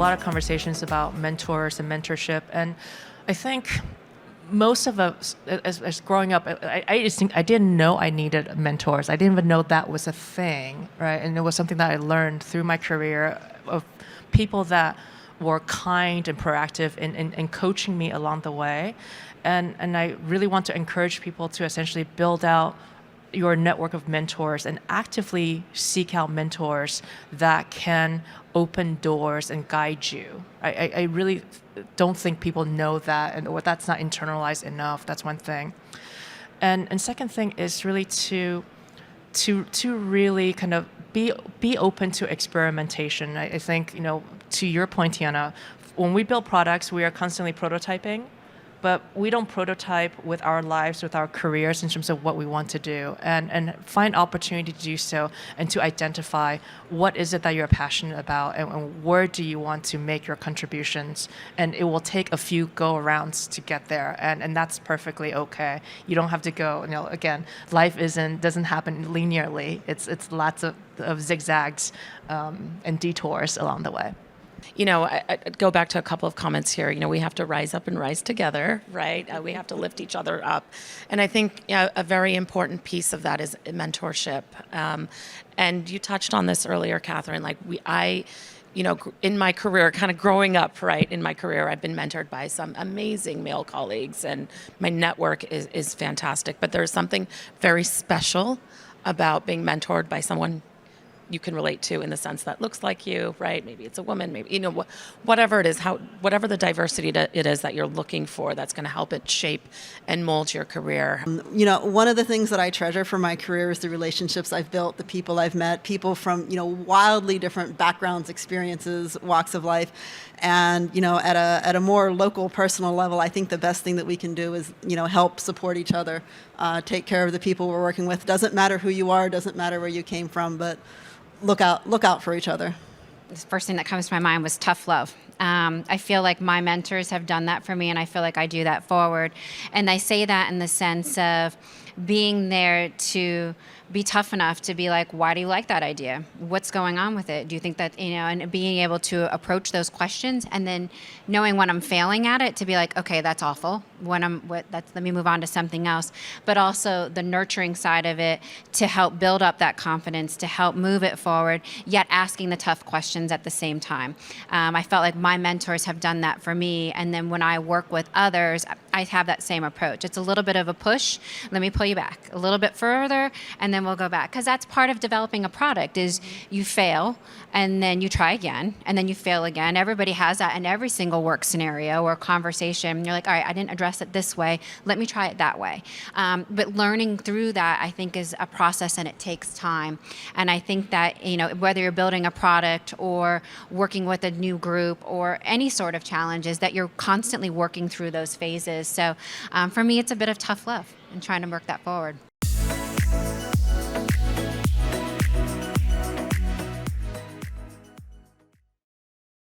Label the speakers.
Speaker 1: lot of conversations about mentors and mentorship, and I think most of us, as growing up, I just think I didn't know I needed mentors. I didn't even know that was a thing, right? And it was something that I learned through my career of people that were kind and proactive in coaching me along the way. And I really want to encourage people to essentially build out your network of mentors and actively seek out mentors that can open doors and guide you. I really don't think people know that, or that's not internalized enough. That's one thing. And second thing is really to really kind of be open to experimentation. I think, to your point, Tiana, when we build products, we are constantly prototyping, but we don't prototype with our lives, with our careers in terms of what we want to do, and find opportunity to do so and to identify what is it that you're passionate about and where do you want to make your contributions. And it will take a few go-arounds to get there, and that's perfectly okay. You don't have to go, again, life doesn't happen linearly. It's lots of zigzags and detours along the way.
Speaker 2: I'd go back to a couple of comments here. We have to rise up and rise together, right? We have to lift each other up. And I think a very important piece of that is mentorship. And you touched on this earlier, Catherine. In my career, kind of growing up, right, in my career, I've been mentored by some amazing male colleagues, and my network is fantastic. But there's something very special about being mentored by someone you can relate to, in the sense that looks like you, right? Maybe it's a woman, maybe, whatever it is, whatever the diversity it is that you're looking for, that's going to help it shape and mold your career.
Speaker 3: One of the things that I treasure from my career is the relationships I've built, the people I've met, people from, wildly different backgrounds, experiences, walks of life. And, at a more local, personal level, I think the best thing that we can do is, help support each other, take care of the people we're working with. Doesn't matter who you are, doesn't matter where you came from, but look out for each other.
Speaker 4: The first thing that comes to my mind was tough love. I feel like my mentors have done that for me, and I feel like I do that forward. And I say that in the sense of being there to be tough enough to be like, why do you like that idea? What's going on with it? Do you think that, and being able to approach those questions, and then knowing when I'm failing at it to be like, okay, that's awful. Let me move on to something else. But also the nurturing side of it to help build up that confidence, to help move it forward, yet asking the tough questions at the same time. I felt like my mentors have done that for me. And then when I work with others, I have that same approach. It's a little bit of a push. Let me pull you back a little bit further, and then we'll go back. Because that's part of developing a product, is you fail, and then you try again, and then you fail again. Everybody has that in every single work scenario or conversation. You're like, all right, I didn't address it this way. Let me try it that way. But learning through that, I think, is a process, and it takes time. And I think that, whether you're building a product or working with a new group or any sort of challenges, that you're constantly working through those phases. So for me, it's a bit of tough love and trying to work that forward.